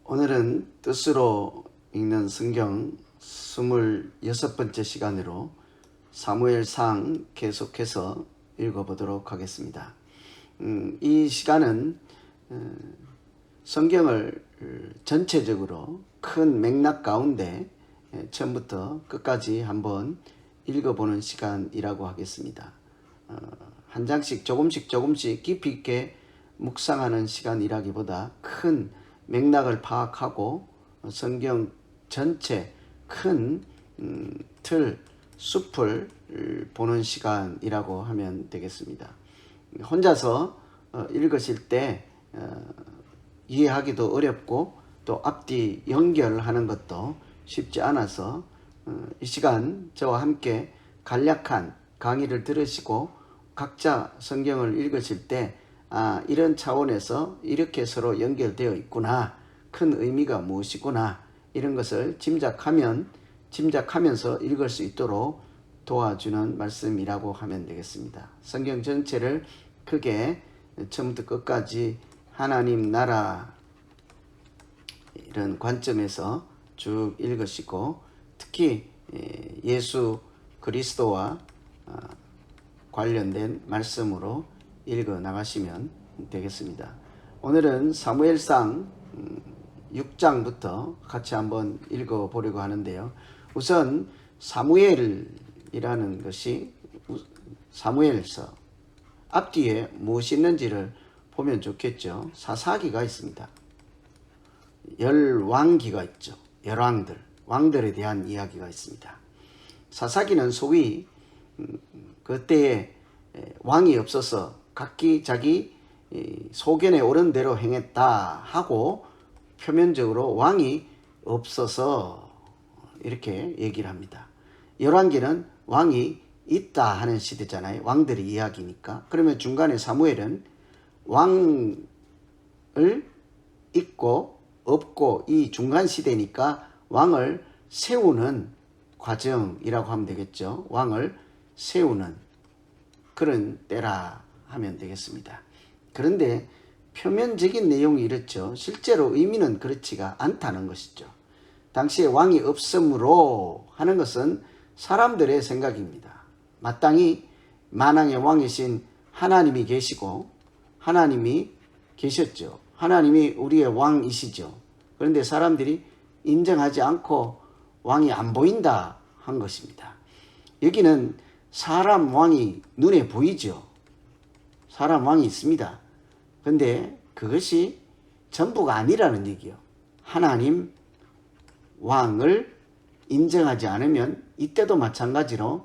오늘은 뜻으로 읽는 성경 26번째 시간으로 사무엘상 계속해서 읽어보도록 하겠습니다. 이 시간은 성경을 전체적으로 큰 맥락 가운데 처음부터 끝까지 한번 읽어보는 시간이라고 하겠습니다. 한 장씩 조금씩 깊이 있게 묵상하는 시간이라기보다 큰 맥락을 파악하고 성경 전체 큰 틀, 숲을 보는 시간이라고 하면 되겠습니다. 혼자서 읽으실 때 이해하기도 어렵고 또 앞뒤 연결하는 것도 쉽지 않아서 이 시간 저와 함께 간략한 강의를 들으시고 각자 성경을 읽으실 때 이런 차원에서 이렇게 서로 연결되어 있구나, 큰 의미가 무엇이구나, 이런 것을 짐작하면서 읽을 수 있도록 도와주는 말씀이라고 하면 되겠습니다. 성경 전체를 크게 처음부터 끝까지 하나님 나라 이런 관점에서 쭉 읽으시고 특히 예수 그리스도와 관련된 말씀으로 읽어 나가시면 되겠습니다. 오늘은 사무엘상 6장부터 같이 한번 읽어 보려고 하는데요. 우선 사무엘이라는 것이 사무엘서 앞뒤에 무엇이 있는지를 보면 좋겠죠. 사사기가 있습니다. 열왕기가 있죠. 열왕들, 왕들에 대한 이야기가 있습니다. 사사기는 소위 그때에 왕이 없어서 각기 자기 소견에 옳은 대로 행했다 하고 표면적으로 왕이 없어서 이렇게 얘기를 합니다. 열왕기는 왕이 있다 하는 시대잖아요. 왕들의 이야기니까. 그러면 중간에 사무엘은 왕을 있고 없고 이 중간 시대니까 왕을 세우는 과정이라고 하면 되겠죠. 왕을 세우는 그런 때라 하면 되겠습니다. 그런데 표면적인 내용이 이렇죠. 실제로 의미는 그렇지가 않다는 것이죠. 당시에 왕이 없으므로 하는 것은 사람들의 생각입니다. 마땅히 만왕의 왕이신 하나님이 계시고 하나님이 계셨죠. 하나님이 우리의 왕이시죠. 그런데 사람들이 인정하지 않고 왕이 안 보인다 한 것입니다. 여기는 사람 왕이 눈에 보이죠. 사람 왕이 있습니다. 그런데 그것이 전부가 아니라는 얘기요. 하나님 왕을 인정하지 않으면 이때도 마찬가지로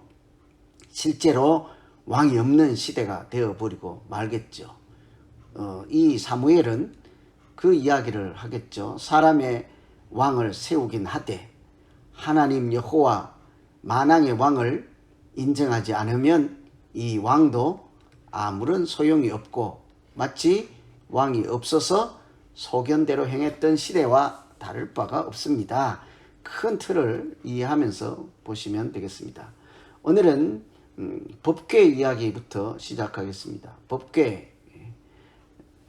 실제로 왕이 없는 시대가 되어버리고 말겠죠. 이 사무엘은 그 이야기를 하겠죠. 사람의 왕을 세우긴 하되 하나님 여호와 만왕의 왕을 인정하지 않으면 이 왕도 아무런 소용이 없고 마치 왕이 없어서 소견대로 행했던 시대와 다를 바가 없습니다. 큰 틀을 이해하면서 보시면 되겠습니다. 오늘은 법궤 이야기부터 시작하겠습니다. 법궤,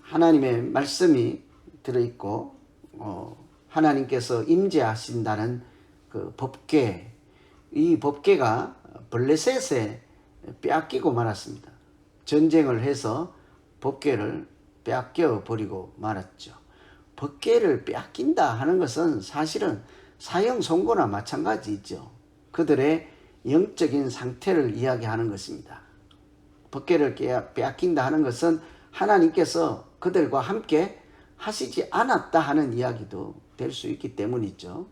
하나님의 말씀이 들어있고 하나님께서 임재하신다는 그 법궤, 이 법궤가 블레셋에 빼앗기고 말았습니다. 전쟁을 해서 법궤를 빼앗겨 버리고 말았죠. 법궤를 빼앗긴다 하는 것은 사실은 사형 선고나 마찬가지죠. 그들의 영적인 상태를 이야기하는 것입니다. 법궤를 빼앗긴다 하는 것은 하나님께서 그들과 함께 하시지 않았다 하는 이야기도 될 수 있기 때문이죠.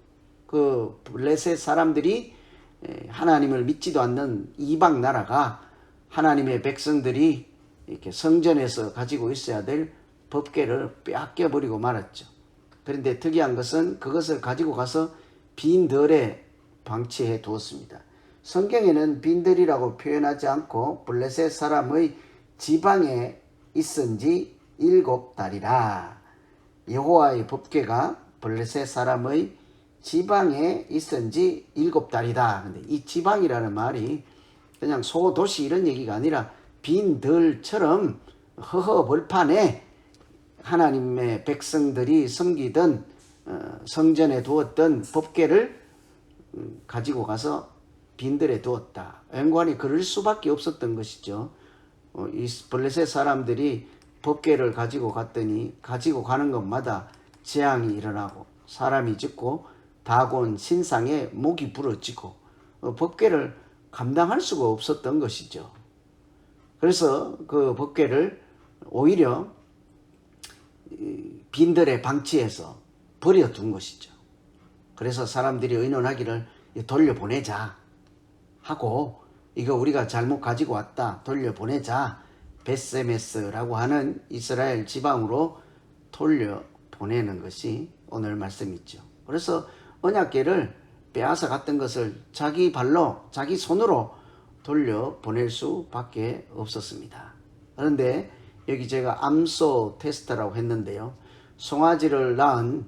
그 블레셋 사람들이 하나님을 믿지도 않는 이방 나라가 하나님의 백성들이 이렇게 성전에서 가지고 있어야 될 법궤를 빼앗겨 버리고 말았죠. 그런데 특이한 것은 그것을 가지고 가서 빈들에 방치해 두었습니다. 성경에는 빈들이라고 표현하지 않고 블레셋 사람의 지방에 있은지 7달이라. 여호와의 법궤가 블레셋 사람의 지방에 있은지 7달이다. 근데 이 지방이라는 말이 그냥 소도시 이런 얘기가 아니라 빈들처럼 허허벌판에 하나님의 백성들이 섬기던 성전에 두었던 법궤를 가지고 가서 빈들에 두었다. 앵관이 그럴 수밖에 없었던 것이죠. 이 블레셋 사람들이 법궤를 가지고 갔더니 가지고 가는 것마다 재앙이 일어나고 사람이 죽고 다곤 신상에 목이 부러지고 법궤를 감당할 수가 없었던 것이죠. 그래서 그 법궤를 오히려 빈들에 방치해서 버려둔 것이죠. 그래서 사람들이 의논하기를 돌려보내자 하고, 이거 우리가 잘못 가지고 왔다, 돌려보내자, 벳세메스라고 하는 이스라엘 지방으로 돌려보내는 것이 오늘 말씀이죠. 그래서 언약궤를 빼앗아 갔던 것을 자기 발로 자기 손으로 돌려보낼 수밖에 없었습니다. 그런데 여기 제가 암소 테스트라고 했는데요, 송아지를 낳은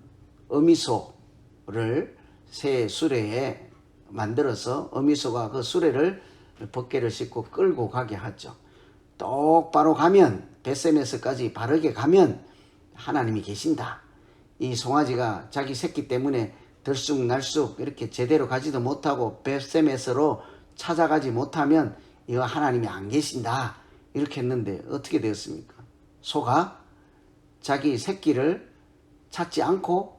어미소를 새 수레에 만들어서 어미소가 그 수레를 법궤를 싣고 끌고 가게 하죠. 똑바로 가면, 벳세메스까지 바르게 가면 하나님이 계신다. 이 송아지가 자기 새끼 때문에 들쑥날쑥 이렇게 제대로 가지도 못하고 벳세메스로 찾아가지 못하면 이거 하나님이 안 계신다, 이렇게 했는데 어떻게 되었습니까? 소가 자기 새끼를 찾지 않고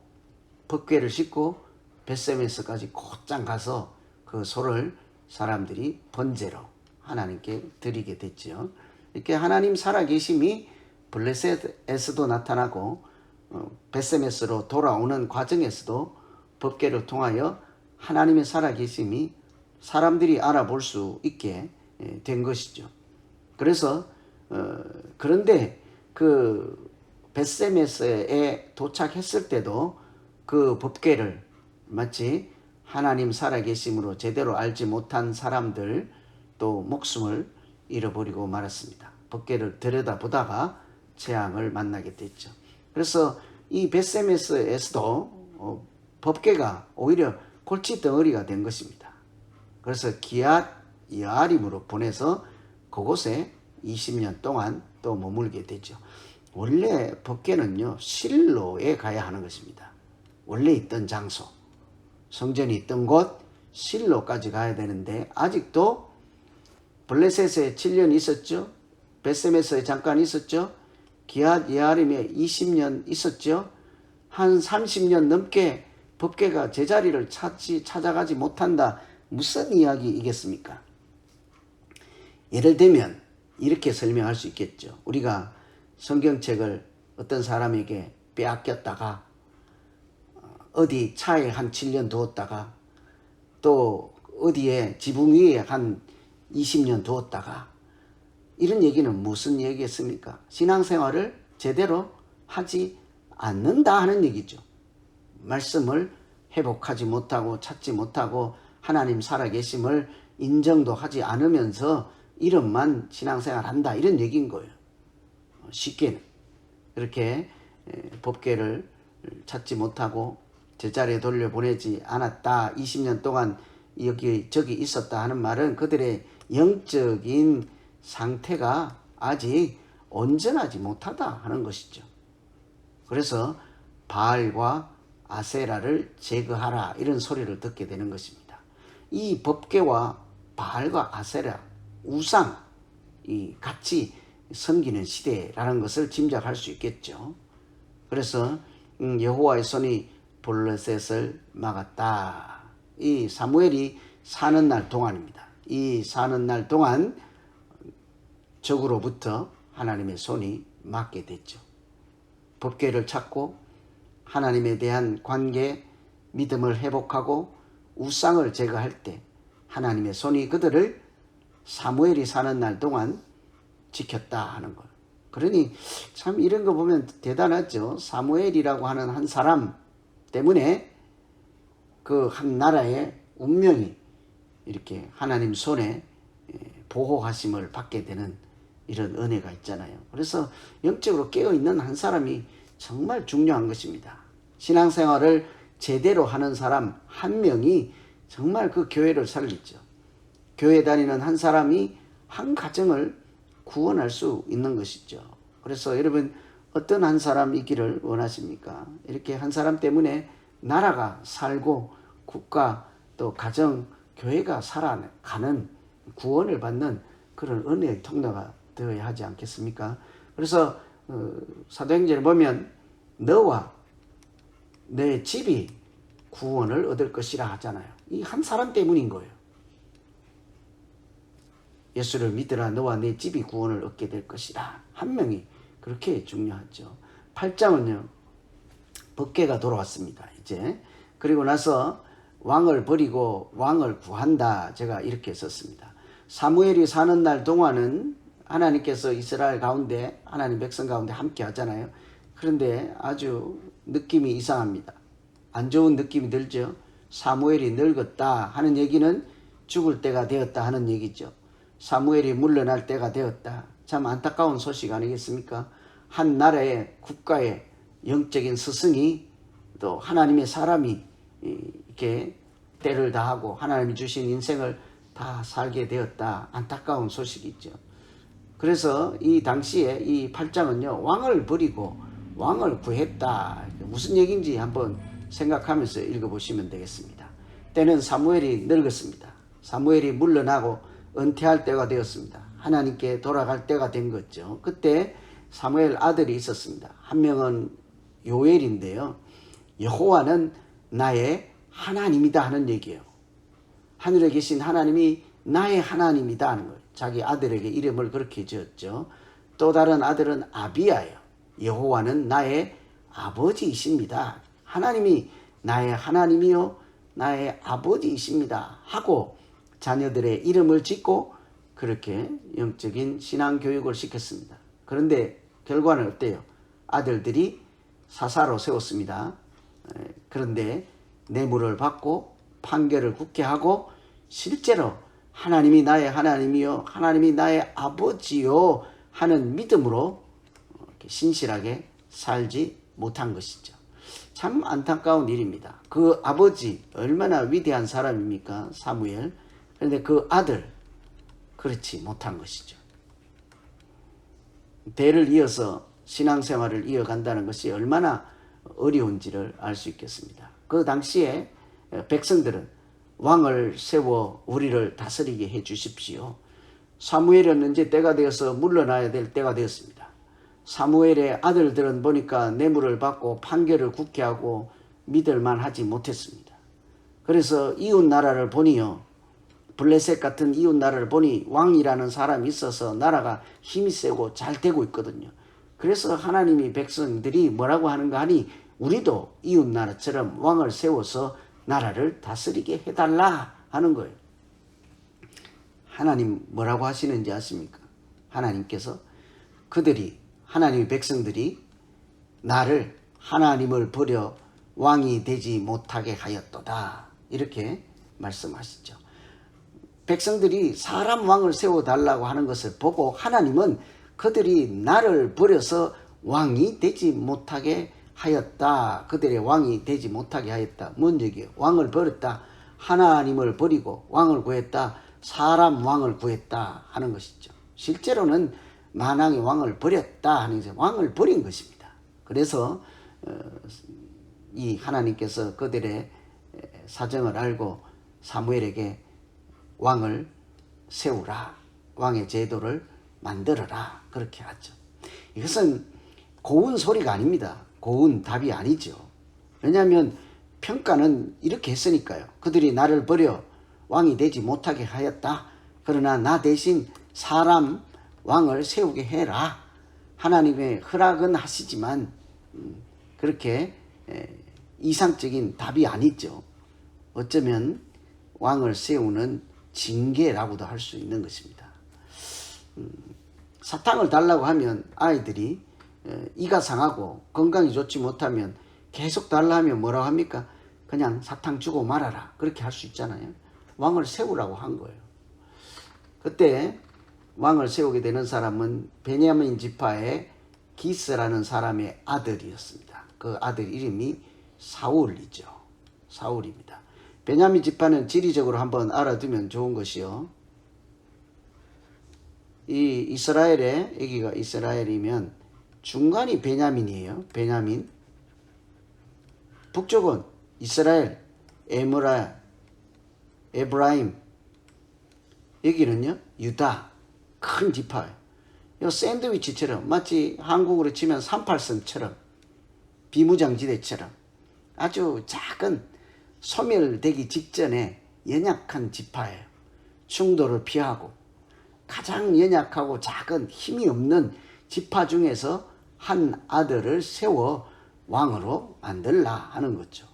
법궤를 싣고 벳세메스까지 곧장 가서 그 소를 사람들이 번제로 하나님께 드리게 됐죠. 이렇게 하나님 살아계심이 블레셋에서도 나타나고 벳세메스로 돌아오는 과정에서도 법궤를 통하여 하나님의 살아계심이 사람들이 알아볼 수 있게 된 것이죠. 그래서 그런데 그 벳세메스에 도착했을 때도 그 법궤를 마치 하나님 살아계심으로 제대로 알지 못한 사람들 또 목숨을 잃어버리고 말았습니다. 법궤를 들여다보다가 재앙을 만나게 됐죠. 그래서 이 벳세메스에서도 법궤가 오히려 골칫덩어리가 된 것입니다. 그래서 기앗 여아림으로 보내서 그곳에 20년 동안 또 머물게 되죠. 원래 법궤는요, 실로에 가야 하는 것입니다. 원래 있던 장소, 성전이 있던 곳 실로까지 가야 되는데 아직도 블레셋에 7년 있었죠. 벳세메스에 잠깐 있었죠. 기앗 여아림에 20년 있었죠. 한 30년 넘게 법궤가 제자리를 찾아가지 못한다. 무슨 이야기이겠습니까? 예를 들면 이렇게 설명할 수 있겠죠. 우리가 성경책을 어떤 사람에게 빼앗겼다가 어디 차에 한 7년 두었다가 또 어디에 지붕 위에 한 20년 두었다가, 이런 얘기는 무슨 얘기겠습니까? 신앙생활을 제대로 하지 않는다 하는 얘기죠. 말씀을 회복하지 못하고 찾지 못하고 하나님 살아계심을 인정도 하지 않으면서 이름만 신앙생활 한다, 이런 얘기인 거예요. 쉽게는 이렇게 법궤를 찾지 못하고 제자리에 돌려보내지 않았다, 20년 동안 여기 저기 있었다 하는 말은 그들의 영적인 상태가 아직 온전하지 못하다 하는 것이죠. 그래서 바알과 아세라를 제거하라, 이런 소리를 듣게 되는 것입니다. 이 법궤와 바알과 아세라, 우상, 이 같이 섬기는 시대라는 것을 짐작할 수 있겠죠. 그래서 여호와의 손이 블레셋을 막았다. 이 사무엘이 사는 날 동안입니다. 이 사는 날 동안 적으로부터 하나님의 손이 막게 됐죠. 법궤를 찾고 하나님에 대한 관계, 믿음을 회복하고 우상을 제거할 때 하나님의 손이 그들을 사무엘이 사는 날 동안 지켰다 하는 것. 그러니 참 이런 거 보면 대단하죠. 사무엘이라고 하는 한 사람 때문에 그 한 나라의 운명이 이렇게 하나님 손에 보호하심을 받게 되는 이런 은혜가 있잖아요. 그래서 영적으로 깨어있는 한 사람이 정말 중요한 것입니다. 신앙생활을 제대로 하는 사람 한 명이 정말 그 교회를 살리죠. 교회 다니는 한 사람이 한 가정을 구원할 수 있는 것이죠. 그래서 여러분, 어떤 한 사람이기를 원하십니까? 이렇게 한 사람 때문에 나라가 살고 국가 또 가정, 교회가 살아가는 구원을 받는 그런 은혜의 통로가 되어야 하지 않겠습니까? 그래서 사도행전을 보면 너와 내 집이 구원을 얻을 것이라 하잖아요. 이 한 사람 때문인 거예요. 예수를 믿으라 너와 내 집이 구원을 얻게 될 것이다. 한 명이 그렇게 중요하죠. 8장은요. 법궤가 돌아왔습니다. 이제 그리고 나서 왕을 버리고 왕을 구한다. 제가 이렇게 썼습니다. 사무엘이 사는 날 동안은 하나님께서 이스라엘 가운데 하나님 백성 가운데 함께 하잖아요. 그런데 아주 느낌이 이상합니다. 안 좋은 느낌이 들죠. 사무엘이 늙었다 하는 얘기는 죽을 때가 되었다 하는 얘기죠. 사무엘이 물러날 때가 되었다. 참 안타까운 소식 아니겠습니까? 한 나라의 국가의 영적인 스승이 또 하나님의 사람이 이렇게 때를 다하고 하나님이 주신 인생을 다 살게 되었다. 안타까운 소식이죠. 그래서 이 당시에 이 8장은요. 왕을 버리고 왕을 구했다. 무슨 얘기인지 한번 생각하면서 읽어보시면 되겠습니다. 때는 사무엘이 늙었습니다. 사무엘이 물러나고 은퇴할 때가 되었습니다. 하나님께 돌아갈 때가 된 거죠. 그때 사무엘 아들이 있었습니다. 한 명은 요엘인데요. 여호와는 나의 하나님이다 하는 얘기예요. 하늘에 계신 하나님이 나의 하나님이다 하는 거예요. 자기 아들에게 이름을 그렇게 지었죠. 또 다른 아들은 아비야예요. 여호와는 나의 아버지이십니다. 하나님이 나의 하나님이요 나의 아버지이십니다 하고 자녀들의 이름을 짓고 그렇게 영적인 신앙 교육을 시켰습니다. 그런데 결과는 어때요? 아들들이 사사로 세웠습니다. 그런데 뇌물을 받고 판결을 굳게 하고 실제로 하나님이 나의 하나님이요 하나님이 나의 아버지요 하는 믿음으로 신실하게 살지 못한 것이죠. 참 안타까운 일입니다. 그 아버지 얼마나 위대한 사람입니까? 사무엘. 그런데 그 아들 그렇지 못한 것이죠. 대를 이어서 신앙생활을 이어간다는 것이 얼마나 어려운지를 알 수 있겠습니다. 그 당시에 백성들은 왕을 세워 우리를 다스리게 해 주십시오. 사무엘은 이제 때가 되어서 물러나야 될 때가 되었습니다. 사무엘의 아들들은 보니까 뇌물을 받고 판결을 굳게 하고 믿을만 하지 못했습니다. 그래서 이웃 나라를 보니요. 블레셋 같은 이웃 나라를 보니 왕이라는 사람이 있어서 나라가 힘이 세고 잘 되고 있거든요. 그래서 하나님이 백성들이 뭐라고 하는가 하니 우리도 이웃 나라처럼 왕을 세워서 나라를 다스리게 해달라 하는 거예요. 하나님 뭐라고 하시는지 아십니까? 하나님께서 그들이 하나님의 백성들이 나를 하나님을 버려 왕이 되지 못하게 하였도다. 이렇게 말씀하시죠. 백성들이 사람 왕을 세워달라고 하는 것을 보고 하나님은 그들이 나를 버려서 왕이 되지 못하게 하였다. 그들의 왕이 되지 못하게 하였다. 뭔 얘기예요? 왕을 버렸다. 하나님을 버리고 왕을 구했다. 사람 왕을 구했다 하는 것이죠. 실제로는 만왕의 왕을 버렸다 하는 것은 왕을 버린 것입니다. 그래서 이 하나님께서 그들의 사정을 알고 사무엘에게 왕을 세우라. 왕의 제도를 만들어라. 그렇게 하죠. 이것은 고운 소리가 아닙니다. 고운 답이 아니죠. 왜냐하면 평가는 이렇게 했으니까요. 그들이 나를 버려 왕이 되지 못하게 하였다. 그러나 나 대신 사람 왕을 세우게 해라. 하나님의 허락은 하시지만 그렇게 이상적인 답이 아니죠. 어쩌면 왕을 세우는 징계라고도 할 수 있는 것입니다. 사탕을 달라고 하면 아이들이 이가 상하고 건강이 좋지 못하면 계속 달라 하면 뭐라고 합니까? 그냥 사탕 주고 말아라. 그렇게 할 수 있잖아요. 왕을 세우라고 한 거예요. 그때 왕을 세우게 되는 사람은 베냐민 지파의 기스라는 사람의 아들이었습니다. 그 아들 이름이 사울이죠. 사울입니다. 베냐민 지파는 지리적으로 한번 알아두면 좋은 것이요. 이 이스라엘에 여기가 이스라엘이면 중간이 베냐민이에요. 베냐민. 북쪽은 이스라엘, 에브라임. 여기는요 유다. 큰 지파예요. 이 샌드위치처럼 마치 한국으로 치면 38선처럼 비무장지대처럼 아주 작은 소멸되기 직전에 연약한 지파예요. 충돌을 피하고 가장 연약하고 작은 힘이 없는 지파 중에서 한 아들을 세워 왕으로 만들라 하는 거죠.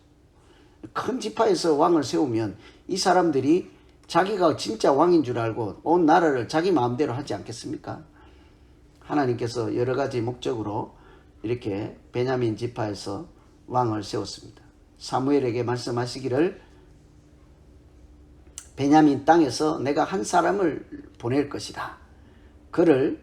큰 지파에서 왕을 세우면 이 사람들이 자기가 진짜 왕인 줄 알고 온 나라를 자기 마음대로 하지 않겠습니까? 하나님께서 여러 가지 목적으로 이렇게 베냐민 지파에서 왕을 세웠습니다. 사무엘에게 말씀하시기를 베냐민 땅에서 내가 한 사람을 보낼 것이다. 그를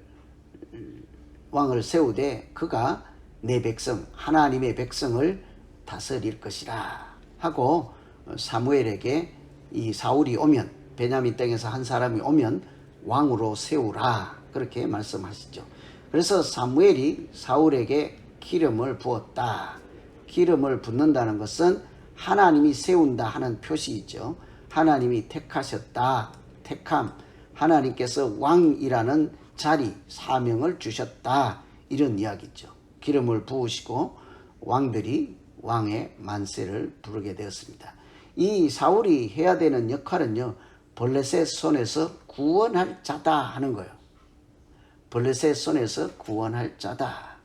왕을 세우되 그가 내 백성 하나님의 백성을 다스릴 것이라 하고 사무엘에게 이 사울이 오면 베냐민 땅에서 한 사람이 오면 왕으로 세우라 그렇게 말씀하시죠. 그래서 사무엘이 사울에게 기름을 부었다. 기름을 붓는다는 것은 하나님이 세운다 하는 표시이죠. 하나님이 택하셨다. 택함. 하나님께서 왕이라는 자리, 사명을 주셨다. 이런 이야기죠. 기름을 부으시고 왕들이 왕의 만세를 부르게 되었습니다. 이 사울이 해야 되는 역할은요. 블레셋 손에서 구원할 자다 하는 거예요. 블레셋 손에서 구원할 자다.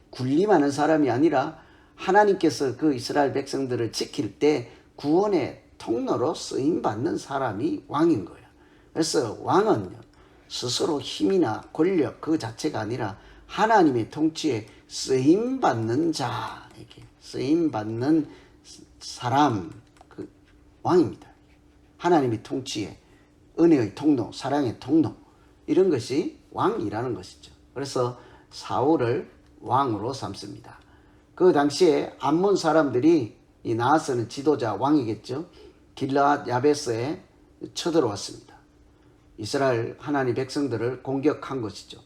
군림하는 사람이 아니라 하나님께서 그 이스라엘 백성들을 지킬 때 구원의 통로로 쓰임받는 사람이 왕인 거예요. 그래서 왕은 스스로 힘이나 권력 그 자체가 아니라 하나님의 통치에 쓰임받는 자, 이렇게 쓰임받는 사람, 그 왕입니다. 하나님의 통치에 은혜의 통로, 사랑의 통로 이런 것이 왕이라는 것이죠. 그래서 사울을 왕으로 삼습니다. 그 당시에 암몬 사람들이 이 나아스는 지도자 왕이겠죠. 길르앗 야베스에 쳐들어왔습니다. 이스라엘 하나님 백성들을 공격한 것이죠.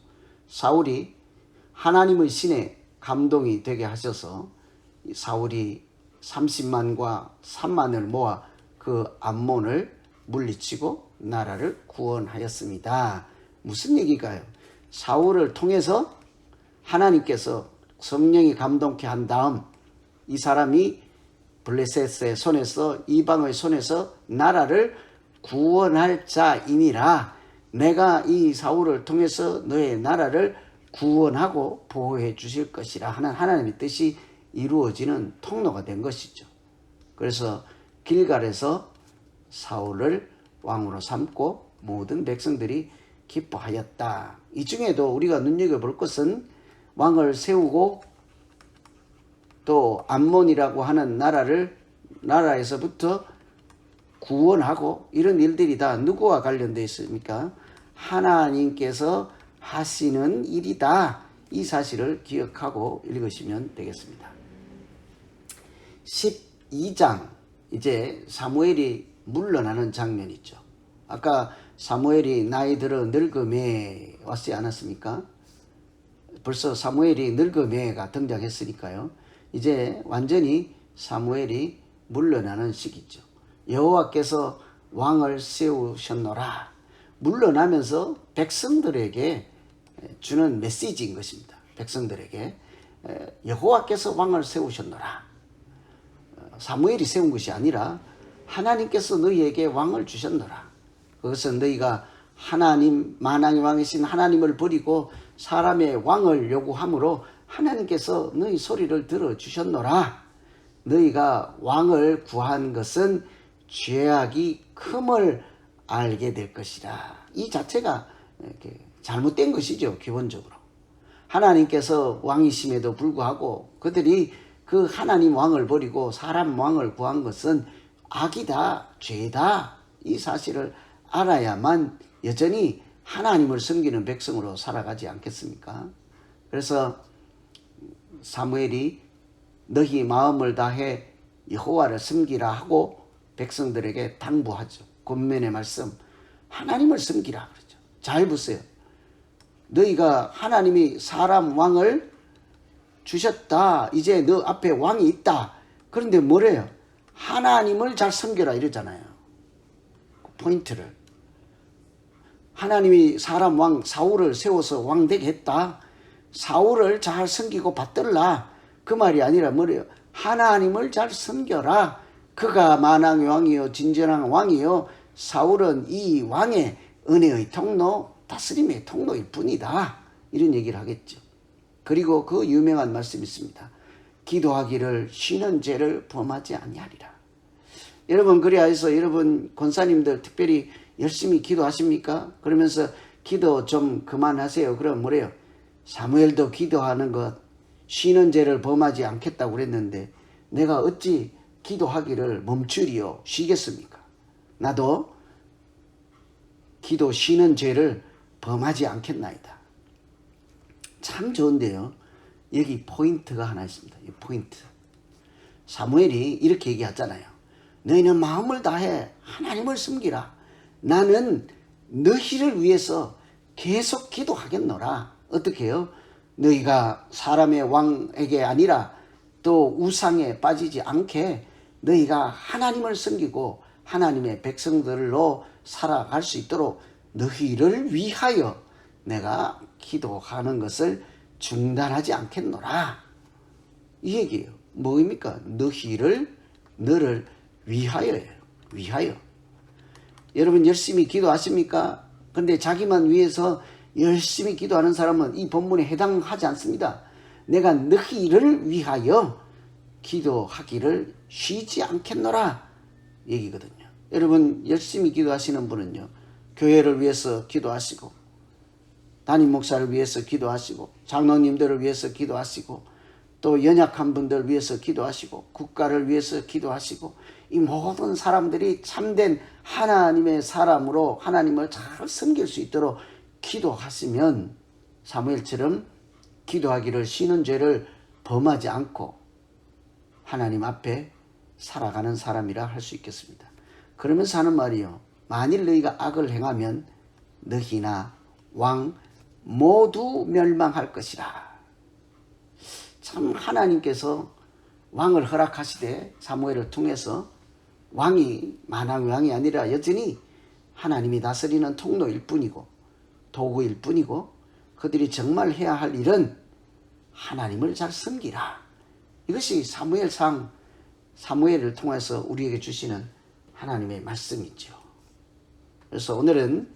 사울이 하나님의 신에 감동이 되게 하셔서 사울이 30만과 3만을 모아 그 암몬을 물리치고 나라를 구원하였습니다. 무슨 얘기가요? 사울을 통해서 하나님께서 성령이 감동케 한 다음 이 사람이 블레셋의 손에서 이방의 손에서 나라를 구원할 자이니라. 내가 이 사울을 통해서 너의 나라를 구원하고 보호해 주실 것이라 하는 하나님의 뜻이 이루어지는 통로가 된 것이죠. 그래서 길갈에서 사울을 왕으로 삼고 모든 백성들이 기뻐하였다. 이 중에도 우리가 눈여겨볼 것은 왕을 세우고 또 암몬이라고 하는 나라에서부터 구원하고 이런 일들이 다 누구와 관련되어 있습니까? 하나님께서 하시는 일이다. 이 사실을 기억하고 읽으시면 되겠습니다. 12장 이제 사무엘이 물러나는 장면이죠. 아까 사무엘이 나이 들어 늙음에 왔지 않았습니까? 벌써 사무엘이 늙음에가 등장했으니까요. 이제 완전히 사무엘이 물러나는 시기죠. 여호와께서 왕을 세우셨노라. 물러나면서 백성들에게 주는 메시지인 것입니다. 백성들에게 여호와께서 왕을 세우셨노라. 사무엘이 세운 것이 아니라 하나님께서 너희에게 왕을 주셨노라. 그것은 너희가 하나님 만왕의 왕이신 하나님을 버리고 사람의 왕을 요구함으로 하나님께서 너희 소리를 들어주셨노라. 너희가 왕을 구한 것은 죄악이 큼을 알게 될 것이라. 이 자체가 이렇게 잘못된 것이죠. 기본적으로 하나님께서 왕이심에도 불구하고 그들이 그 하나님 왕을 버리고 사람 왕을 구한 것은 악이다, 죄다. 이 사실을 알아야만 여전히 하나님을 섬기는 백성으로 살아가지 않겠습니까? 그래서 사무엘이 너희 마음을 다해 여호와를 섬기라 하고 백성들에게 당부하죠. 권면의 말씀, 하나님을 섬기라 그러죠. 잘 보세요. 너희가 하나님이 사람 왕을 주셨다. 이제 너 앞에 왕이 있다. 그런데 뭐래요? 하나님을 잘 섬겨라 이러잖아요. 포인트를. 하나님이 사람 왕 사울을 세워서 왕 되게 했다. 사울을 잘 섬기고 받들라. 그 말이 아니라 뭐래요? 하나님을 잘 섬겨라. 그가 만왕의 왕이요 진전한 왕이요. 사울은 이 왕의 은혜의 통로, 다스림의 통로일 뿐이다. 이런 얘기를 하겠죠. 그리고 그 유명한 말씀이 있습니다. 기도하기를 쉬는 죄를 범하지 아니하리라. 여러분 그래서 여러분 권사님들 특별히 열심히 기도하십니까? 그러면서 기도 좀 그만하세요. 그럼 뭐래요? 사무엘도 기도하는 것 쉬는 죄를 범하지 않겠다고 그랬는데 내가 어찌 기도하기를 멈추리요 쉬겠습니까? 나도 기도 쉬는 죄를 범하지 않겠나이다. 참 좋은데요. 여기 포인트가 하나 있습니다. 이 포인트. 사무엘이 이렇게 얘기하잖아요. 너희는 마음을 다해 하나님을 섬기라. 나는 너희를 위해서 계속 기도하겠노라. 어떻게 해요? 너희가 사람의 왕에게 아니라 또 우상에 빠지지 않게 너희가 하나님을 섬기고 하나님의 백성들로 살아갈 수 있도록 너희를 위하여 내가 기도하는 것을 중단하지 않겠노라. 이 얘기예요. 뭐입니까? 너를 위하여예요. 위하여. 여러분 열심히 기도하십니까? 근데 자기만 위해서 열심히 기도하는 사람은 이 본문에 해당하지 않습니다. 내가 너희를 위하여 기도하기를 쉬지 않겠노라 얘기거든요. 여러분 열심히 기도하시는 분은요. 교회를 위해서 기도하시고 담임 목사를 위해서 기도하시고 장로님들을 위해서 기도하시고 또 연약한 분들을 위해서 기도하시고 국가를 위해서 기도하시고 이 모든 사람들이 참된 하나님의 사람으로 하나님을 잘 섬길 수 있도록 기도하시면 사무엘처럼 기도하기를 쉬는 죄를 범하지 않고 하나님 앞에 살아가는 사람이라 할 수 있겠습니다. 그러면서 하는 말이요. 만일 너희가 악을 행하면 너희나 왕 모두 멸망할 것이라. 참 하나님께서 왕을 허락하시되 사무엘을 통해서 왕이 만왕의 왕이 아니라 여전히 하나님이 다스리는 통로일 뿐이고 도구일 뿐이고 그들이 정말 해야 할 일은 하나님을 잘 섬기라. 이것이 사무엘을 통해서 우리에게 주시는 하나님의 말씀이죠. 그래서 오늘은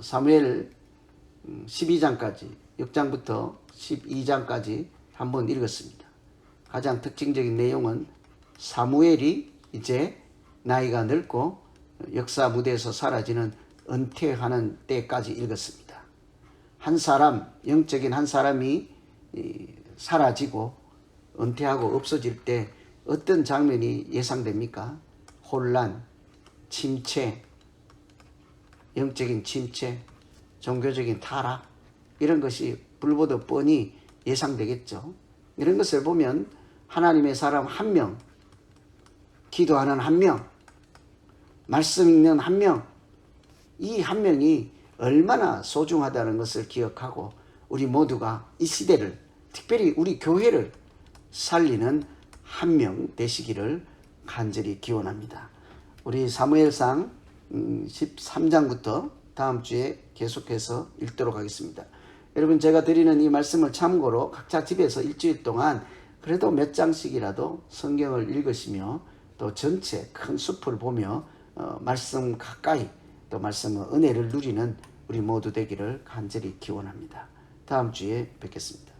사무엘 12장까지 6장부터 12장까지 한번 읽었습니다. 가장 특징적인 내용은 사무엘이 이제 나이가 늙고 역사 무대에서 사라지는 은퇴하는 때까지 읽었습니다. 한 사람, 영적인 한 사람이 사라지고 은퇴하고 없어질 때 어떤 장면이 예상됩니까? 혼란, 침체, 영적인 침체, 종교적인 타락 이런 것이 불보듯 뻔히 예상되겠죠. 이런 것을 보면 하나님의 사람 한 명, 기도하는 한 명, 말씀 읽는 한 명, 이 한 명이 얼마나 소중하다는 것을 기억하고 우리 모두가 이 시대를 특별히 우리 교회를 살리는 한 명 되시기를 간절히 기원합니다. 우리 사무엘상 13장부터 다음 주에 계속해서 읽도록 하겠습니다. 여러분 제가 드리는 이 말씀을 참고로 각자 집에서 일주일 동안 그래도 몇 장씩이라도 성경을 읽으시며 또 전체 큰 숲을 보며 말씀 가까이 또 말씀의 은혜를 누리는 우리 모두 되기를 간절히 기원합니다. 다음 주에 뵙겠습니다.